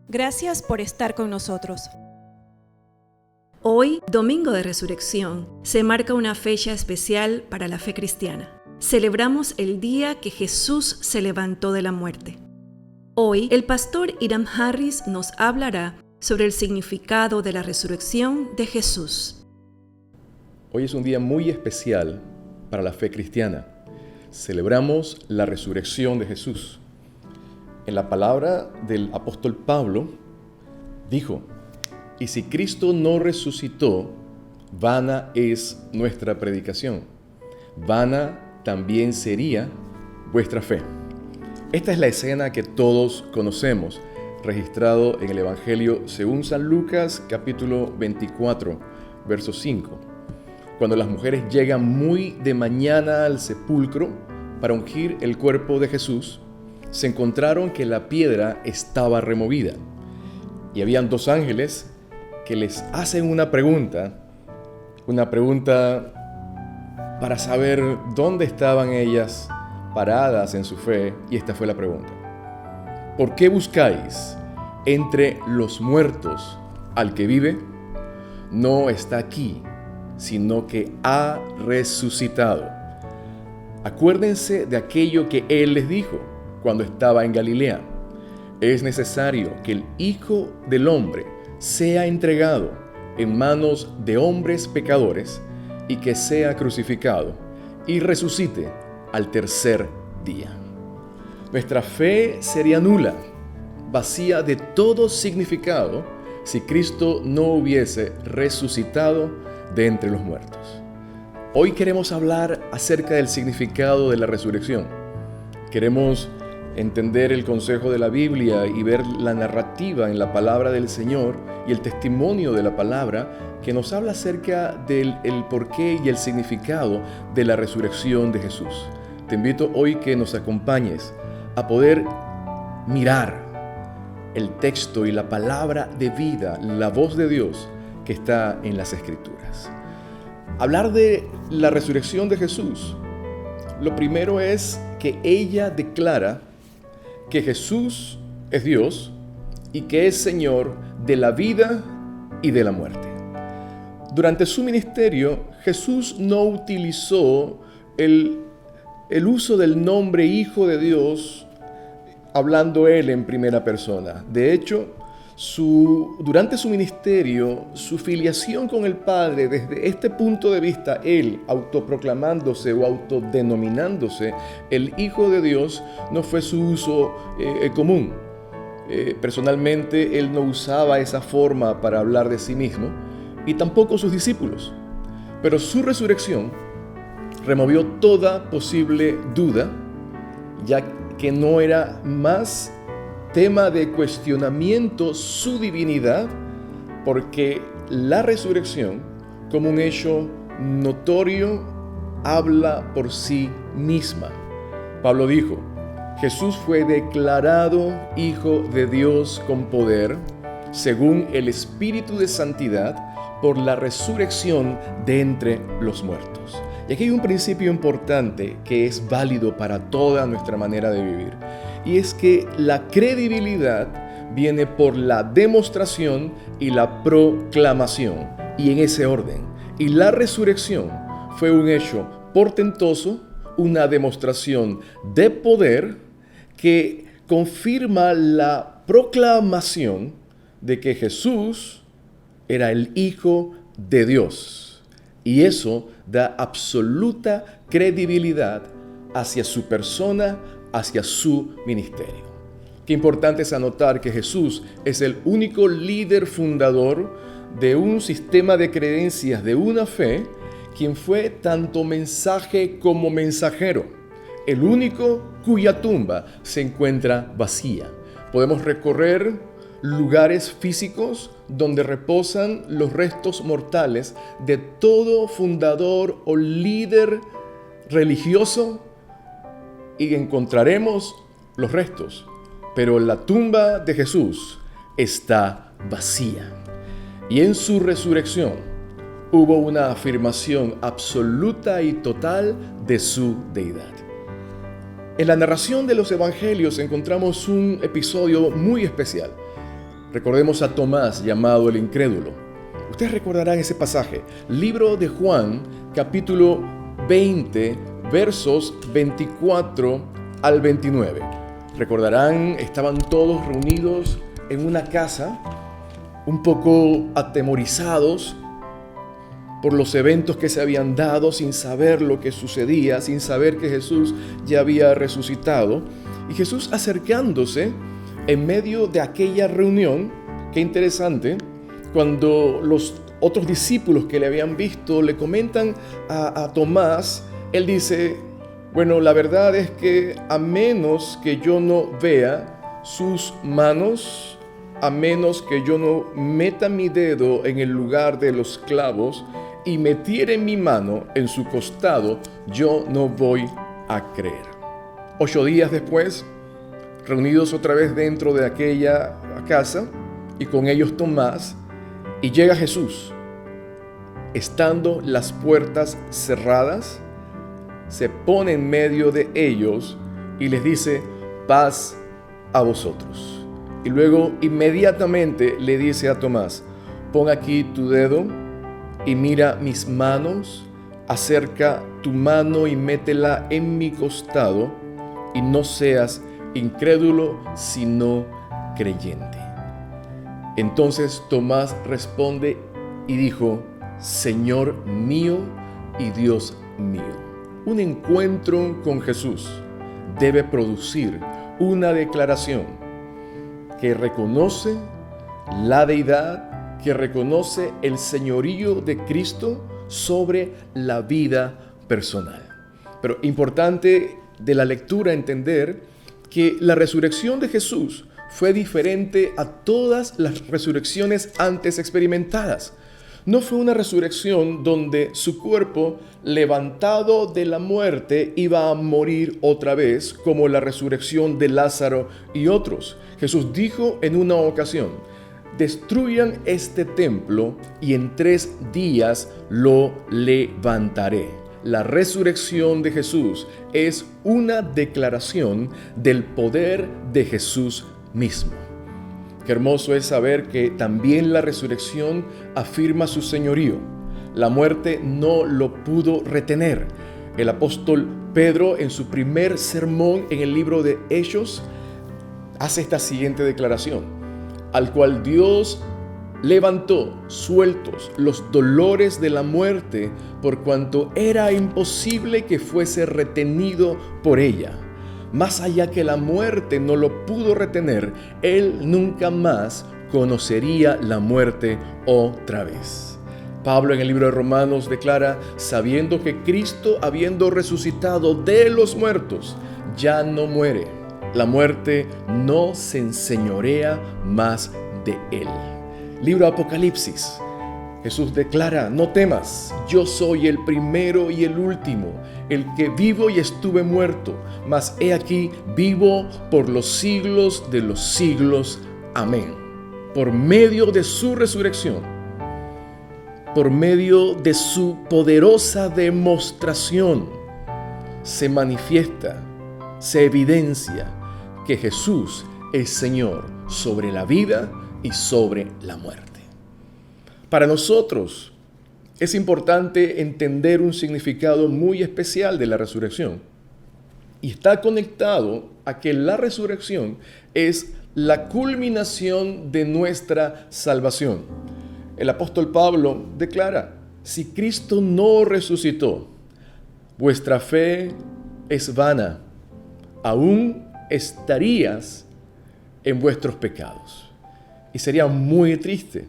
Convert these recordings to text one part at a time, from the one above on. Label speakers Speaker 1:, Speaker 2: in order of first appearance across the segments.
Speaker 1: Gracias por estar con nosotros.
Speaker 2: Hoy, Domingo de Resurrección, se marca una fecha especial para la fe cristiana. Celebramos el día que Jesús se levantó de la muerte. Hoy, el pastor Hiram Harris nos hablará sobre el significado de la resurrección de Jesús.
Speaker 3: Hoy es un día muy especial para la fe cristiana. Celebramos la resurrección de Jesús. En la palabra del apóstol Pablo, dijo: y si Cristo no resucitó, vana es nuestra predicación. Vana también sería vuestra fe. Esta es la escena que todos conocemos, registrado en el Evangelio según San Lucas, capítulo 24, verso 5. Cuando las mujeres llegan muy de mañana al sepulcro para ungir el cuerpo de Jesús, se encontraron que la piedra estaba removida. Y habían dos ángeles que les hacen una pregunta para saber dónde estaban ellas paradas en su fe, y esta fue la pregunta: ¿por qué buscáis entre los muertos al que vive? No está aquí, sino que ha resucitado. Acuérdense de aquello que Él les dijo cuando estaba en Galilea: es necesario que el Hijo del Hombre sea entregado en manos de hombres pecadores y que sea crucificado y resucite al tercer día. Nuestra fe sería nula, vacía de todo significado, si Cristo no hubiese resucitado de entre los muertos. Hoy queremos hablar acerca del significado de la resurrección. Queremos entender el consejo de la Biblia y ver la narrativa en la palabra del Señor y el testimonio de la palabra que nos habla acerca del porqué y el significado de la resurrección de Jesús. Te invito hoy que nos acompañes a poder mirar el texto y la palabra de vida, la voz de Dios que está en las Escrituras. Hablar de la resurrección de Jesús, lo primero es que ella declara que Jesús es Dios y que es Señor de la vida y de la muerte. Durante su ministerio, Jesús no utilizó el uso del nombre Hijo de Dios, hablando Él en primera persona. De hecho, durante su ministerio, su filiación con el Padre, desde este punto de vista, él autoproclamándose o autodenominándose el Hijo de Dios, no fue su uso común. Personalmente, él no usaba esa forma para hablar de sí mismo, y tampoco sus discípulos. Pero su resurrección removió toda posible duda, ya que no era más tema de cuestionamiento su divinidad, porque la resurrección, como un hecho notorio, habla por sí misma. Pablo dijo: Jesús fue declarado Hijo de Dios con poder, según el Espíritu de Santidad, por la resurrección de entre los muertos. Y aquí hay un principio importante que es válido para toda nuestra manera de vivir. Y es que la credibilidad viene por la demostración y la proclamación, y en ese orden. Y la resurrección fue un hecho portentoso, una demostración de poder que confirma la proclamación de que Jesús era el Hijo de Dios. Y eso da absoluta credibilidad hacia su persona, hacia su ministerio. Qué importante es anotar que Jesús es el único líder fundador de un sistema de creencias, de una fe, quien fue tanto mensaje como mensajero, el único cuya tumba se encuentra vacía. Podemos recorrer lugares físicos donde reposan los restos mortales de todo fundador o líder religioso y encontraremos los restos, pero la tumba de Jesús está vacía. Y en su resurrección hubo una afirmación absoluta y total de su deidad. En la narración de los evangelios encontramos un episodio muy especial. Recordemos a Tomás, llamado el incrédulo. Ustedes recordarán ese pasaje. Libro de Juan, capítulo 20, versos 24 al 29. Recordarán, estaban todos reunidos en una casa, un poco atemorizados por los eventos que se habían dado, sin saber lo que sucedía, sin saber que Jesús ya había resucitado. Y Jesús acercándose en medio de aquella reunión, qué interesante, cuando los otros discípulos que le habían visto le comentan a Tomás, él dice: bueno, la verdad es que a menos que yo no vea sus manos, a menos que yo no meta mi dedo en el lugar de los clavos y metiere mi mano en su costado, yo no voy a creer. 8 días después, reunidos otra vez dentro de aquella casa, y con ellos Tomás, y llega Jesús, estando las puertas cerradas, se pone en medio de ellos y les dice: paz a vosotros. Y luego inmediatamente le dice a Tomás: pon aquí tu dedo y mira mis manos, acerca tu mano y métela en mi costado, y no seas incrédulo, sino creyente. Entonces Tomás responde y dijo: Señor mío y Dios mío. Un encuentro con Jesús debe producir una declaración que reconoce la deidad, que reconoce el señorío de Cristo sobre la vida personal. Pero importante de la lectura entender que la resurrección de Jesús fue diferente a todas las resurrecciones antes experimentadas. No fue una resurrección donde su cuerpo, levantado de la muerte, iba a morir otra vez, como la resurrección de Lázaro y otros. Jesús dijo en una ocasión: destruyan este templo y en 3 días lo levantaré. La resurrección de Jesús es una declaración del poder de Jesús mismo. Qué hermoso es saber que también la resurrección afirma su señorío. La muerte no lo pudo retener. El apóstol Pedro, en su primer sermón en el libro de Hechos, hace esta siguiente declaración: al cual Dios levantó sueltos los dolores de la muerte, por cuanto era imposible que fuese retenido por ella. Más allá que la muerte no lo pudo retener, él nunca más conocería la muerte otra vez. Pablo en el libro de Romanos declara: sabiendo que Cristo, habiendo resucitado de los muertos, ya no muere. La muerte no se enseñorea más de él. Libro de Apocalipsis. Jesús declara: no temas, yo soy el primero y el último, el que vivo y estuve muerto, mas he aquí vivo por los siglos de los siglos. Amén. Por medio de su resurrección, por medio de su poderosa demostración, se manifiesta, se evidencia que Jesús es Señor sobre la vida y sobre la muerte. Para nosotros es importante entender un significado muy especial de la resurrección, y está conectado a que la resurrección es la culminación de nuestra salvación. El apóstol Pablo declara: si Cristo no resucitó, vuestra fe es vana, aún estarías en vuestros pecados. Y sería muy triste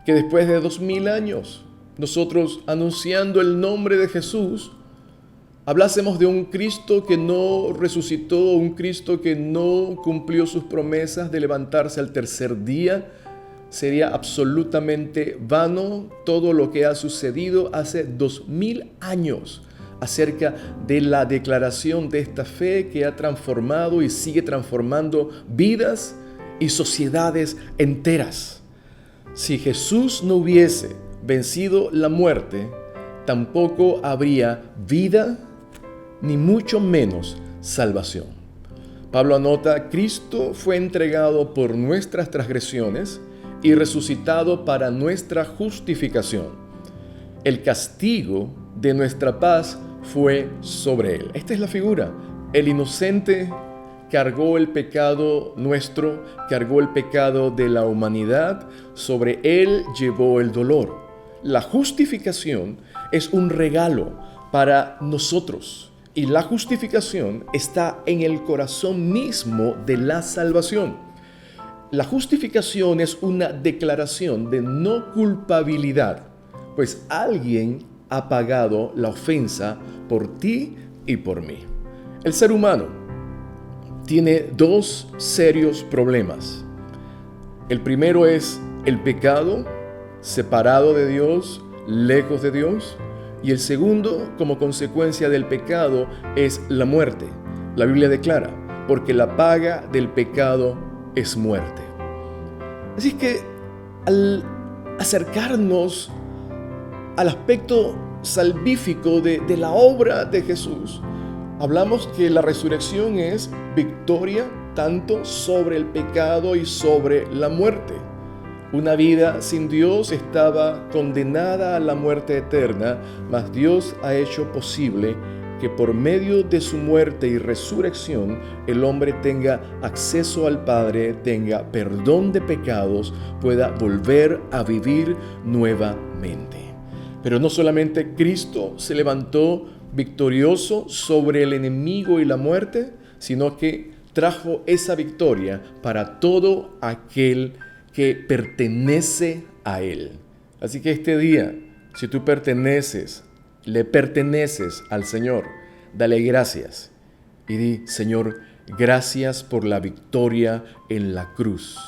Speaker 3: que después de 2000 años, nosotros anunciando el nombre de Jesús, hablásemos de un Cristo que no resucitó, un Cristo que no cumplió sus promesas de levantarse al tercer día. Sería absolutamente vano todo lo que ha sucedido hace 2000 años acerca de la declaración de esta fe que ha transformado y sigue transformando vidas y sociedades enteras. Si Jesús no hubiese vencido la muerte, tampoco habría vida, ni mucho menos salvación. Pablo anota: Cristo fue entregado por nuestras transgresiones y resucitado para nuestra justificación. El castigo de nuestra paz fue sobre él. Esta es la figura. El inocente cargó el pecado nuestro, cargó el pecado de la humanidad, sobre él llevó el dolor. La justificación es un regalo para nosotros, y la justificación está en el corazón mismo de la salvación. La justificación es una declaración de no culpabilidad, pues alguien ha pagado la ofensa por ti y por mí. El ser humano tiene dos serios problemas. El primero es el pecado, separado de Dios, lejos de Dios. Y el segundo, como consecuencia del pecado, es la muerte. La Biblia declara: porque la paga del pecado es muerte. Así que al acercarnos al aspecto salvífico de la obra de Jesús, hablamos que la resurrección es victoria tanto sobre el pecado y sobre la muerte. Una vida sin Dios estaba condenada a la muerte eterna, mas Dios ha hecho posible que por medio de su muerte y resurrección el hombre tenga acceso al Padre, tenga perdón de pecados, pueda volver a vivir nuevamente. Pero no solamente Cristo se levantó victorioso sobre el enemigo y la muerte, sino que trajo esa victoria para todo aquel que pertenece a Él. Así que este día, si tú le perteneces al Señor, dale gracias y di: Señor, gracias por la victoria en la cruz.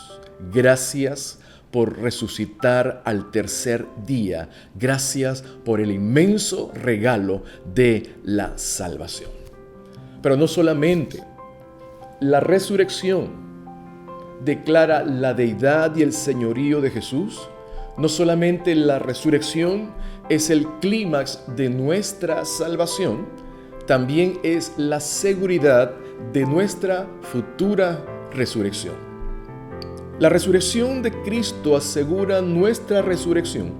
Speaker 3: Gracias por resucitar al tercer día. Gracias por el inmenso regalo de la salvación. Pero no solamente la resurrección declara la deidad y el señorío de Jesús, no solamente la resurrección es el clímax de nuestra salvación, también es la seguridad de nuestra futura resurrección. La resurrección de Cristo asegura nuestra resurrección,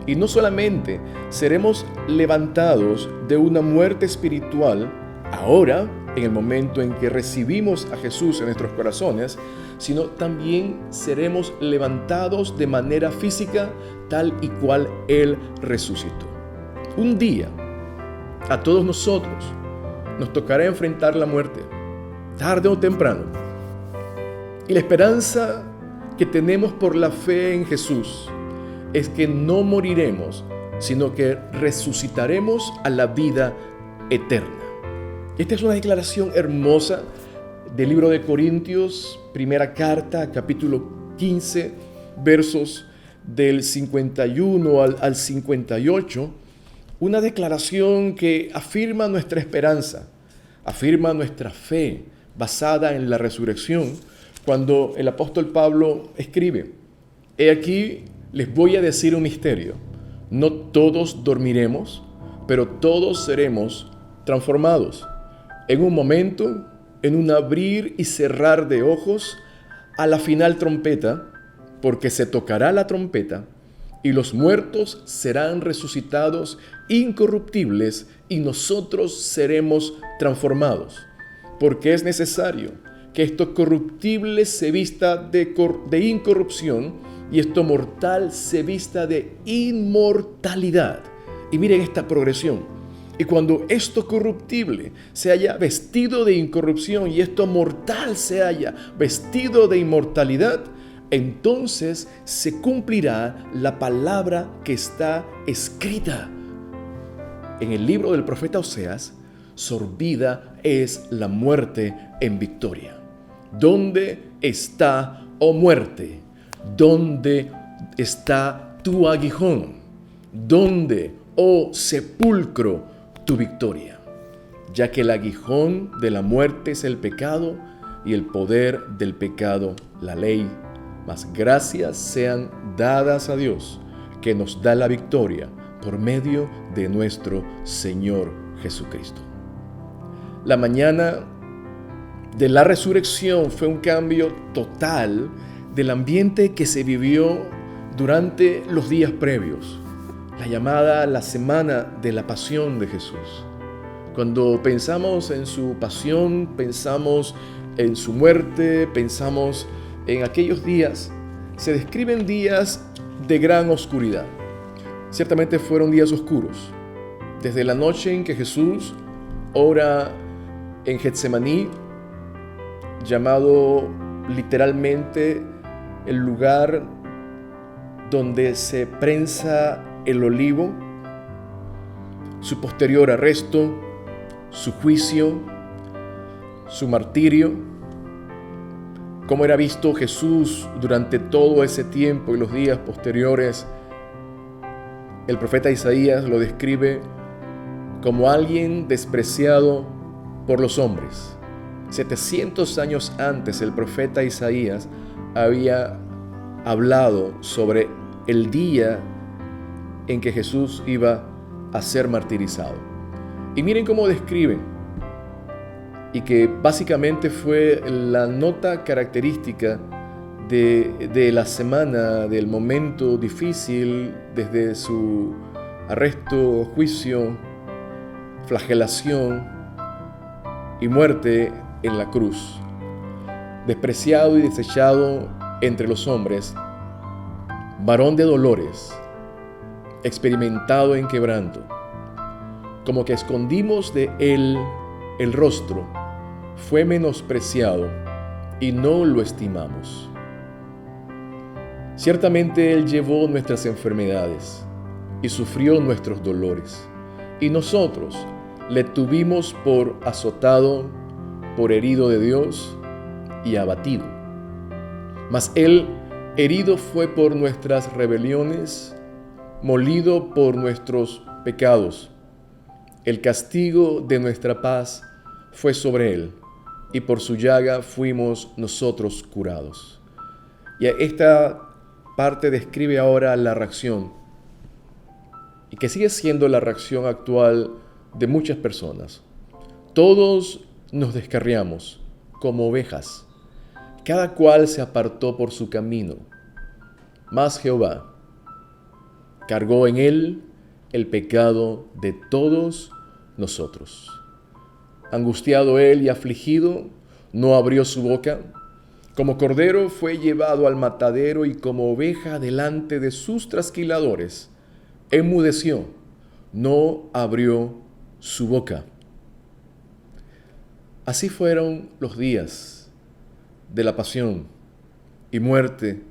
Speaker 3: y no solamente seremos levantados de una muerte espiritual ahora, en el momento en que recibimos a Jesús en nuestros corazones, sino también seremos levantados de manera física tal y cual Él resucitó. Un día, a todos nosotros nos tocará enfrentar la muerte, tarde o temprano. Y la esperanza que tenemos por la fe en Jesús es que no moriremos, sino que resucitaremos a la vida eterna. Esta es una declaración hermosa del libro de Corintios, primera carta, capítulo 15, versos del 51 al 58. Una declaración que afirma nuestra esperanza, afirma nuestra fe basada en la resurrección, cuando el apóstol Pablo escribe: He aquí, les voy a decir un misterio. No todos dormiremos, pero todos seremos transformados. En un momento, en un abrir y cerrar de ojos, a la final trompeta, porque se tocará la trompeta, y los muertos serán resucitados incorruptibles, y nosotros seremos transformados. Porque es necesario que esto corruptible se vista de incorrupción, y esto mortal se vista de inmortalidad. Y miren esta progresión. Y cuando esto corruptible se haya vestido de incorrupción y esto mortal se haya vestido de inmortalidad, entonces se cumplirá la palabra que está escrita en el libro del profeta Oseas: sorbida es la muerte en victoria. ¿Dónde está, oh muerte? ¿Dónde está tu aguijón? ¿Dónde, oh sepulcro, tu victoria? Ya que el aguijón de la muerte es el pecado, y el poder del pecado la ley. Mas gracias sean dadas a Dios, que nos da la victoria por medio de nuestro Señor Jesucristo. La mañana de la resurrección fue un cambio total del ambiente que se vivió durante los días previos, la llamada la semana de la pasión de Jesús. Cuando pensamos en su pasión, pensamos en su muerte, pensamos en aquellos días, se describen días de gran oscuridad. Ciertamente fueron días oscuros. Desde la noche en que Jesús ora en Getsemaní, llamado literalmente el lugar donde se prensa el olivo, su posterior arresto, su juicio, su martirio, cómo era visto Jesús durante todo ese tiempo y los días posteriores. El profeta Isaías lo describe como alguien despreciado por los hombres. 700 años antes, el profeta Isaías había hablado sobre el día en que Jesús iba a ser martirizado. Y miren cómo describen, y que básicamente fue la nota característica de la semana, del momento difícil, desde su arresto, juicio, flagelación y muerte en la cruz. Despreciado y desechado entre los hombres, varón de dolores, experimentado en quebranto, como que escondimos de él el rostro, fue menospreciado y no lo estimamos. Ciertamente él llevó nuestras enfermedades y sufrió nuestros dolores, y nosotros le tuvimos por azotado, por herido de Dios y abatido. Mas él herido fue por nuestras rebeliones, molido por nuestros pecados. El castigo de nuestra paz fue sobre él, y por su llaga fuimos nosotros curados. Y esta parte describe ahora la reacción, y que sigue siendo la reacción actual de muchas personas. Todos nos descarriamos como ovejas, cada cual se apartó por su camino, mas Jehová cargó en él el pecado de todos nosotros. Angustiado él y afligido, no abrió su boca. Como cordero fue llevado al matadero y como oveja delante de sus trasquiladores, enmudeció, no abrió su boca. Así fueron los días de la pasión y muerte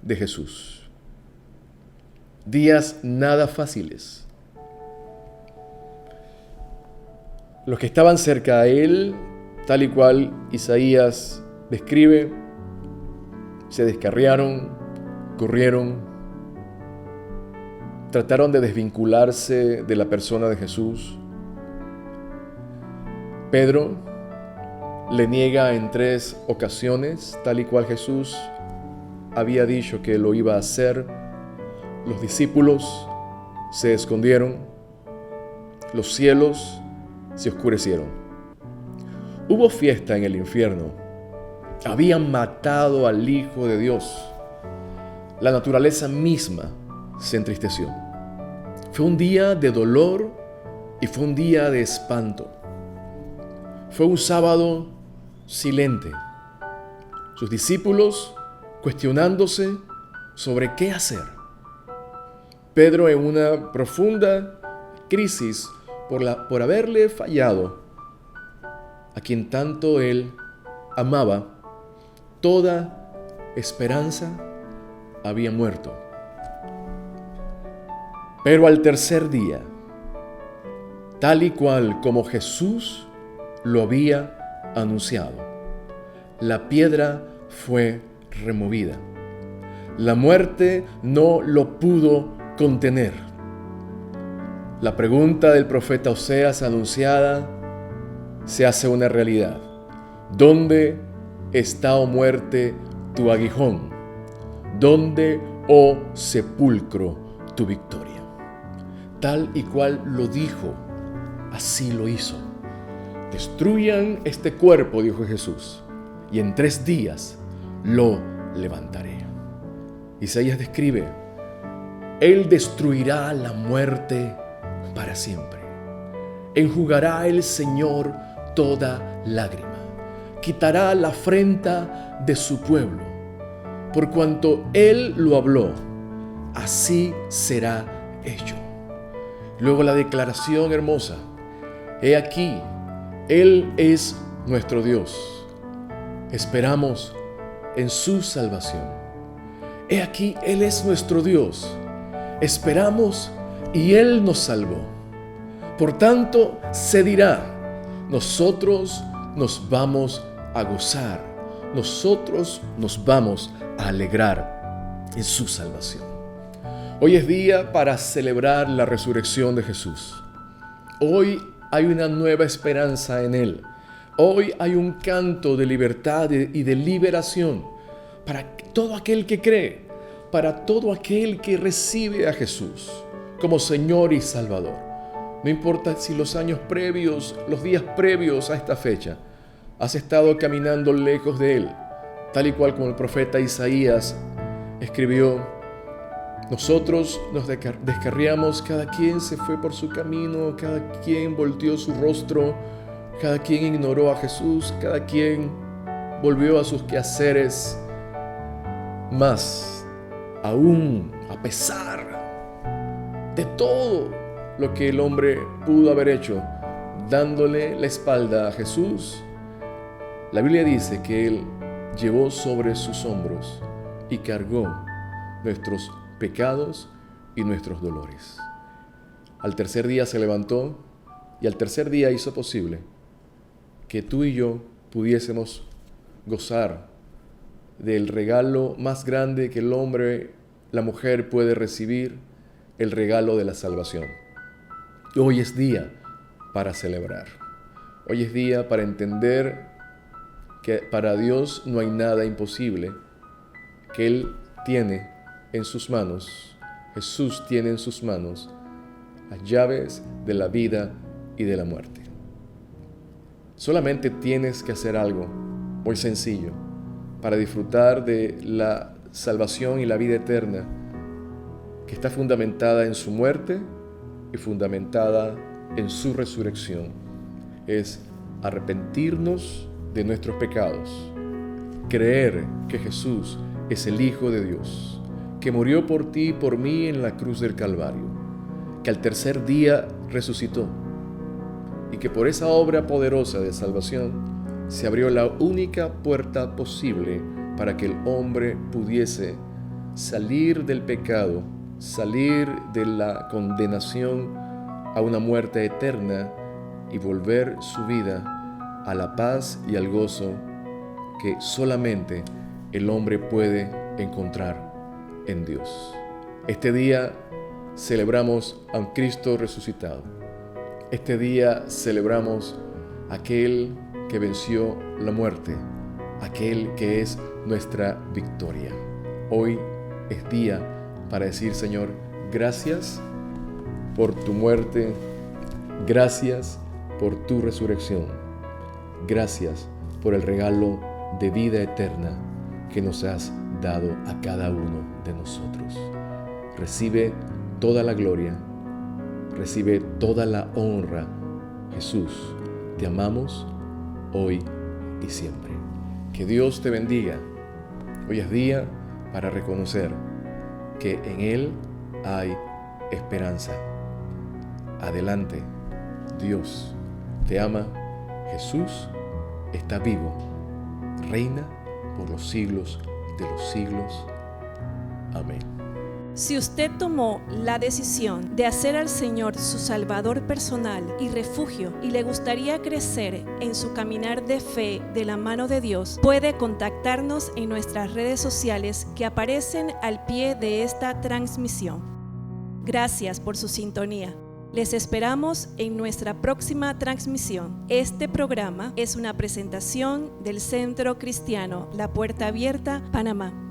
Speaker 3: de Jesús. Días nada fáciles. Los que estaban cerca a él, tal y cual Isaías describe, se descarriaron, corrieron, trataron de desvincularse de la persona de Jesús. Pedro le niega en 3 ocasiones, tal y cual Jesús había dicho que lo iba a hacer. Los discípulos se escondieron, los cielos se oscurecieron. Hubo fiesta en el infierno. Habían matado al Hijo de Dios. La naturaleza misma se entristeció. Fue un día de dolor y fue un día de espanto. Fue un sábado silente. Sus discípulos cuestionándose sobre qué hacer. Pedro en una profunda crisis por haberle fallado a quien tanto él amaba. Toda esperanza había muerto. Pero al tercer día, tal y cual como Jesús lo había anunciado, la piedra fue removida. La muerte no lo pudo contener. La pregunta del profeta Oseas anunciada se hace una realidad. ¿Dónde está, oh muerte, tu aguijón? ¿Dónde, oh sepulcro, tu victoria? Tal y cual lo dijo, así lo hizo. Destruyan este cuerpo, dijo Jesús, y en 3 días lo levantaré. Isaías describe: Él destruirá la muerte para siempre. Enjugará el Señor toda lágrima. Quitará la afrenta de su pueblo. Por cuanto Él lo habló, así será hecho. Luego la declaración hermosa: He aquí, Él es nuestro Dios. Esperamos en su salvación. He aquí, Él es nuestro Dios. Esperamos y Él nos salvó. Por tanto, se dirá: nosotros nos vamos a gozar, nosotros nos vamos a alegrar en su salvación. Hoy es día para celebrar la resurrección de Jesús. Hoy hay una nueva esperanza en Él. Hoy hay un canto de libertad y de liberación para todo aquel que cree, para todo aquel que recibe a Jesús como Señor y Salvador. No importa si los años previos, los días previos a esta fecha, has estado caminando lejos de Él, tal y cual como el profeta Isaías escribió: nosotros nos descarriamos, cada quien se fue por su camino, cada quien volteó su rostro, cada quien ignoró a Jesús, cada quien volvió a sus quehaceres. Mas, aún a pesar de todo lo que el hombre pudo haber hecho, dándole la espalda a Jesús, la Biblia dice que Él llevó sobre sus hombros y cargó nuestros pecados y nuestros dolores. Al tercer día se levantó y al tercer día hizo posible que tú y yo pudiésemos gozar del regalo más grande que el hombre, la mujer puede recibir, el regalo de la salvación. Hoy es día para celebrar. Hoy es día para entender que para Dios no hay nada imposible, que Él tiene en sus manos, Jesús tiene en sus manos las llaves de la vida y de la muerte. Solamente tienes que hacer algo muy sencillo para disfrutar de la salvación y la vida eterna que está fundamentada en su muerte y fundamentada en su resurrección. Es arrepentirnos de nuestros pecados, creer que Jesús es el Hijo de Dios, que murió por ti y por mí en la cruz del Calvario, que al tercer día resucitó y que por esa obra poderosa de salvación se abrió la única puerta posible para que el hombre pudiese salir del pecado, salir de la condenación a una muerte eterna y volver su vida a la paz y al gozo que solamente el hombre puede encontrar en Dios. Este día celebramos a un Cristo resucitado. Este día celebramos a aquel que venció la muerte, aquel que es nuestra victoria. Hoy es día para decir, Señor, gracias por tu muerte, gracias por tu resurrección, gracias por el regalo de vida eterna que nos has dado a cada uno de nosotros. Recibe toda la gloria, recibe toda la honra. Jesús, te amamos hoy y siempre. Que Dios te bendiga. Hoy es día para reconocer que en Él hay esperanza. Adelante, Dios te ama, Jesús está vivo, reina por los siglos de los siglos. Amén.
Speaker 1: Si usted tomó la decisión de hacer al Señor su Salvador personal y refugio y le gustaría crecer en su caminar de fe de la mano de Dios, puede contactarnos en nuestras redes sociales que aparecen al pie de esta transmisión. Gracias por su sintonía. Les esperamos en nuestra próxima transmisión. Este programa es una presentación del Centro Cristiano La Puerta Abierta, Panamá.